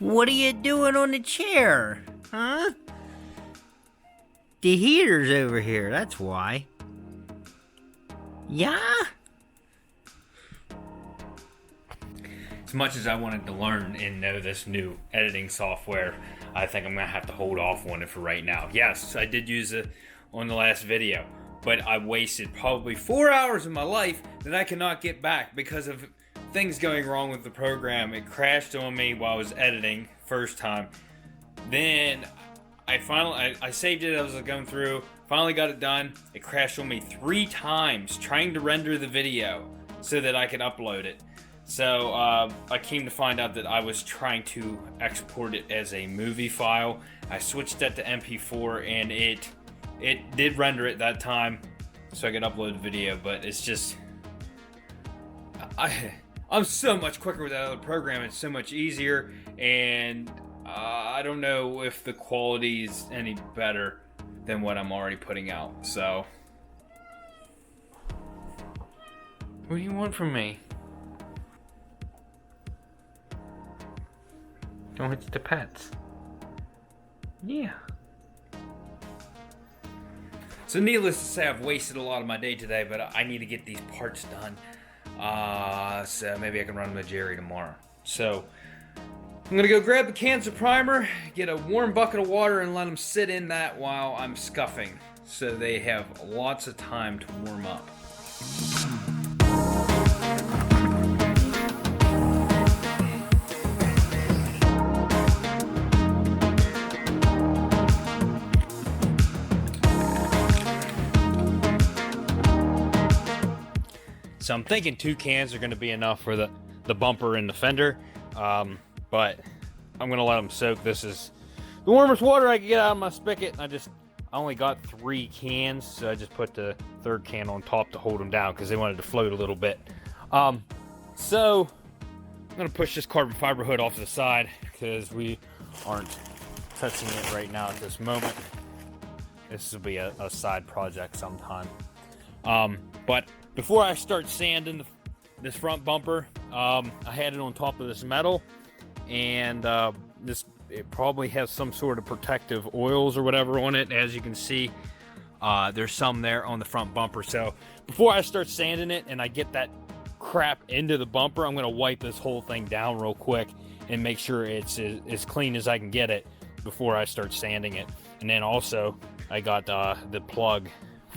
What are you doing on the chair? Huh? The heater's over here, that's why. Yeah? As much as I wanted to learn and know this new editing software, I think I'm gonna have to hold off on it for right now. Yes, I did use it on the last video, but I wasted probably 4 hours of my life that I cannot get back because of things going wrong with the program. It crashed on me while I was editing first time. Then I saved it as I was going through, finally got it done. It crashed on me 3 times trying to render the video so that I could upload it. So I came to find out that I was trying to export it as a movie file. I switched that to MP4 and it did render it that time so I could upload the video, but it's just I'm so much quicker with that other program. It's so much easier, and I don't know if the quality is any better than what I'm already putting out. So, what do you want from me? Don't hit the pets. Yeah. So needless to say, I've wasted a lot of my day today, but I need to get these parts done. So maybe I can run them to Jerry tomorrow. So I'm gonna go grab the cans of primer, get a warm bucket of water, and let them sit in that while I'm scuffing, so they have lots of time to warm up. So I'm thinking 2 cans are going to be enough for the bumper and the fender, but I'm going to let them soak. This is the warmest water I can get out of my spigot. I only got 3 cans, so I just put the 3rd can on top to hold them down because they wanted to float a little bit. So I'm going to push this carbon fiber hood off to the side because we aren't touching it right now at this moment. This will be a side project sometime. But before I start sanding this front bumper, I had it on top of this metal, and it probably has some sort of protective oils or whatever on it. As you can see, there's some there on the front bumper. So before I start sanding it and I get that crap into the bumper, I'm going to wipe this whole thing down real quick and make sure it's as clean as I can get it before I start sanding it. And then also I got the plug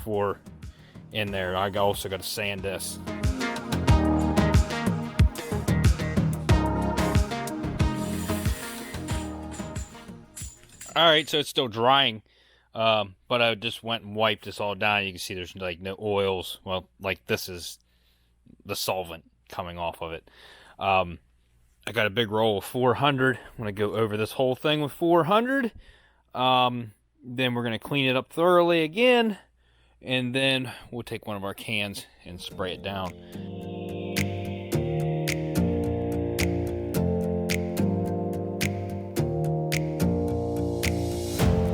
for in there. I also got to sand this. Alright, so it's still drying, but I just went and wiped this all down. You can see there's like no oils. Well, like this is the solvent coming off of it. I got a big roll of 400. I'm going to go over this whole thing with 400. Then we're going to clean it up thoroughly again. And then we'll take one of our cans and spray it down.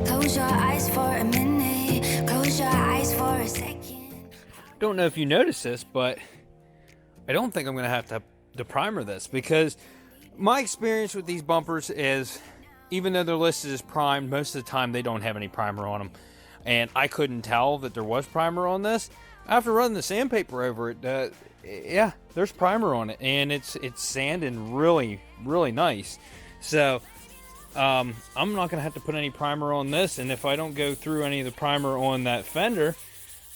Close your eyes for a minute. Close your eyes for a second. Don't know if you noticed this, but I don't think I'm going to have to primer this, because my experience with these bumpers is, even though they're listed as primed, most of the time they don't have any primer on them. And I couldn't tell that there was primer on this. After running the sandpaper over it, yeah, there's primer on it, and it's sanding really, really nice. So I'm not gonna have to put any primer on this, and if I don't go through any of the primer on that fender,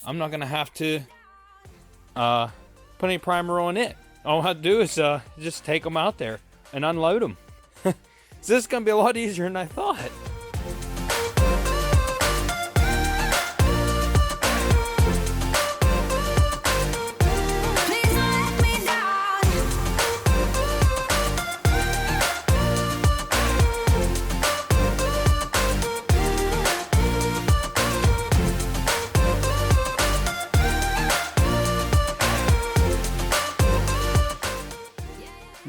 I'm not gonna have to put any primer on it. All I have to do is just take them out there and unload them. So this is gonna be a lot easier than I thought.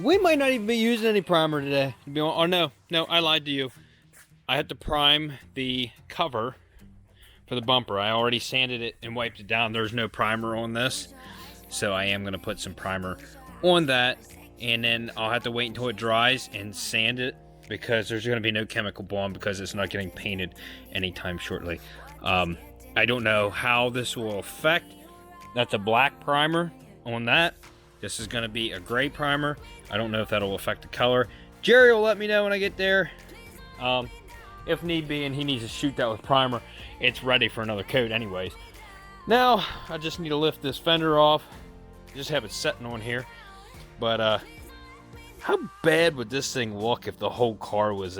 We might not even be using any primer today. Oh, no, I lied to you. I had to prime the cover for the bumper. I already sanded it and wiped it down. There's no primer on this. So I am going to put some primer on that. And then I'll have to wait until it dries and sand it because there's going to be no chemical bond because it's not getting painted anytime shortly. I don't know how this will affect. That's a black primer on that. This is going to be a gray primer. I don't know if that'll affect the color. Jerry will let me know when I get there. If need be, and he needs to shoot that with primer, it's ready for another coat anyways. Now, I just need to lift this fender off. Just have it sitting on here. But, how bad would this thing look if the whole car was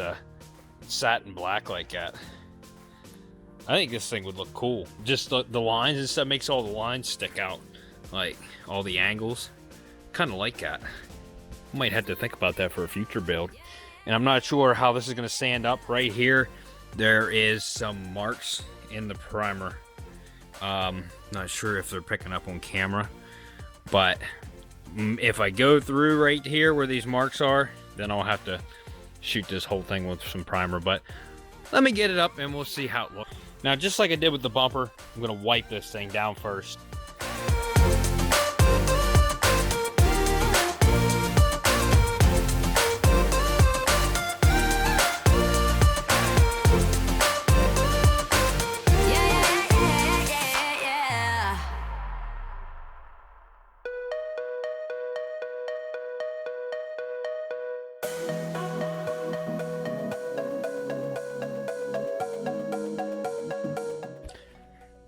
satin black like that? I think this thing would look cool. Just the lines and stuff makes all the lines stick out. Like, all the angles. Kind of like that. Might have to think about that for a future build. And I'm not sure how this is going to stand up. Right here, there is some marks in the primer. Not sure if they're picking up on camera. But if I go through right here where these marks are, then I'll have to shoot this whole thing with some primer. But let me get it up and we'll see how it looks. Now, just like I did with the bumper, I'm going to wipe this thing down first.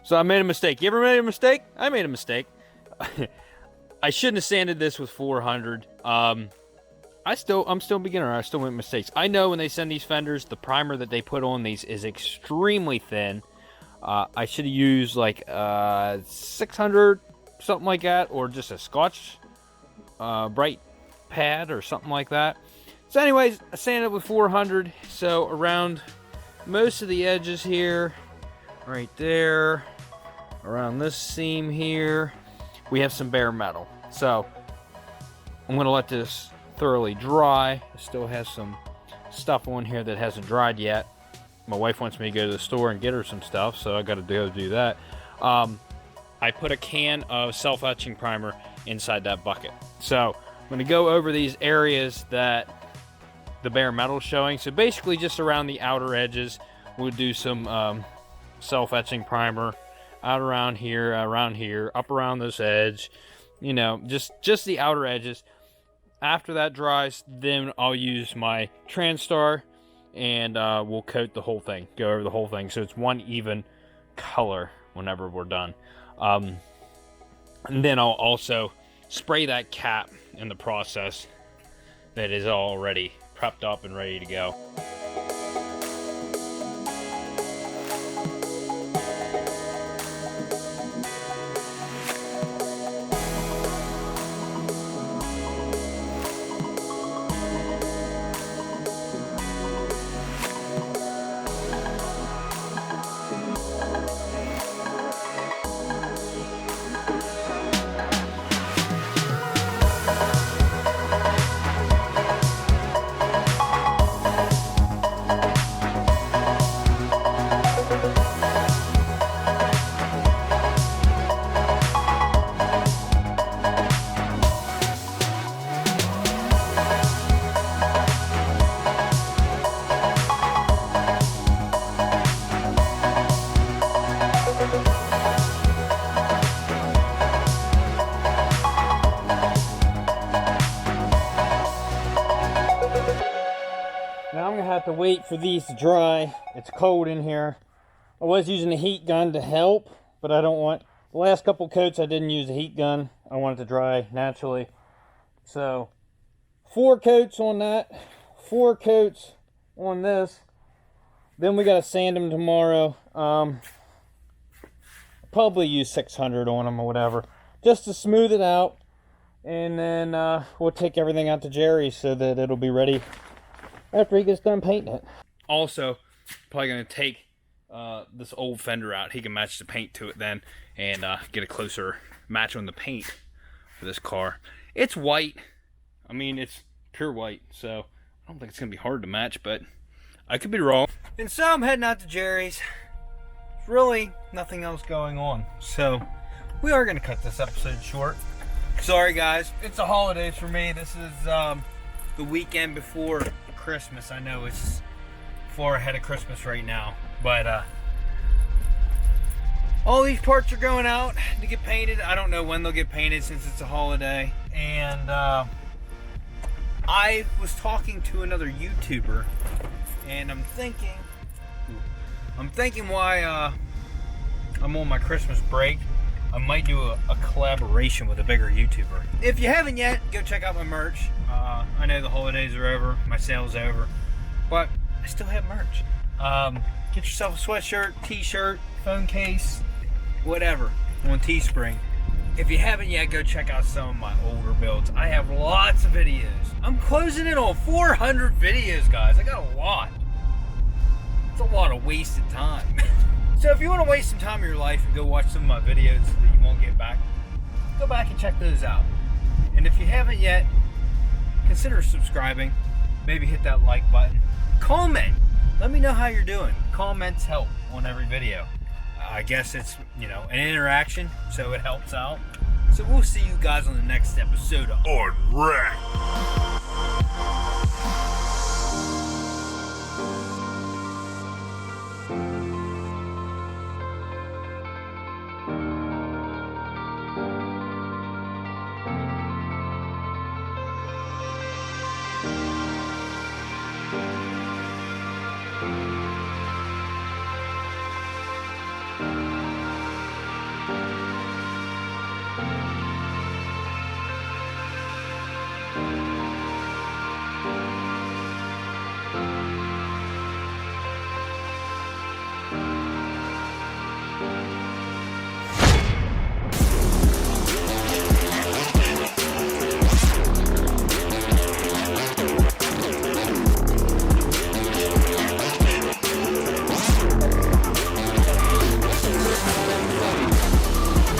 So I made a mistake. You ever made a mistake? I made a mistake. I shouldn't have sanded this with 400. I'm still a beginner. I still make mistakes. I know when they send these fenders, the primer that they put on these is extremely thin. I should have used like 600, something like that, or just a Scotch Brite pad or something like that. So anyways, I sanded it with 400. So around most of the edges here, right there, around this seam here, we have some bare metal. So I'm going to let this thoroughly dry. It still has some stuff on here that hasn't dried yet. My wife wants me to go to the store and get her some stuff, so I got to go do that. I put a can of self-etching primer inside that bucket. So I'm going to go over these areas that the bare metal is showing. So basically just around the outer edges, we'll do some self-etching primer out around here, up around this edge, you know, just the outer edges. After that dries, then I'll use my TranStar and we'll coat the whole thing, go over the whole thing, so it's one even color whenever we're done. And then I'll also spray that cap in the process that is already prepped up and ready to go. Now I'm gonna have to wait for these to dry. It's cold in here. I was using a heat gun to help, but I don't want, the last couple coats I didn't use a heat gun. I want it to dry naturally. So 4 coats on that, 4 coats on this. Then we gotta sand them tomorrow. Probably use 600 on them or whatever, just to smooth it out. And then we'll take everything out to Jerry so that it'll be ready after he gets done painting it. Also, probably going to take this old fender out. He can match the paint to it then and get a closer match on the paint for this car. It's white. I mean, it's pure white, so I don't think it's going to be hard to match, but I could be wrong. And so I'm heading out to Jerry's. There's really nothing else going on, so we are going to cut this episode short. Sorry guys, it's the holidays for me. This is the weekend before Christmas. I know it's far ahead of Christmas right now, but all these parts are going out to get painted. I don't know when they'll get painted since it's a holiday. And I was talking to another YouTuber, and I'm thinking why I'm on my Christmas break, I might do a collaboration with a bigger YouTuber. If you haven't yet, go check out my merch. I know the holidays are over, my sale's over, but I still have merch. Get yourself a sweatshirt, t-shirt, phone case, whatever on Teespring. If you haven't yet, go check out some of my older builds. I have lots of videos. I'm closing in on 400 videos, guys. I got a lot. It's a lot of wasted time. So if you want to waste some time of your life and go watch some of my videos that you won't get back, go back and check those out. And if you haven't yet, consider subscribing. Maybe hit that like button. Comment. Let me know how you're doing. Comments help on every video. I guess it's, an interaction, so it helps out. So we'll see you guys on the next episode of Unwrapped.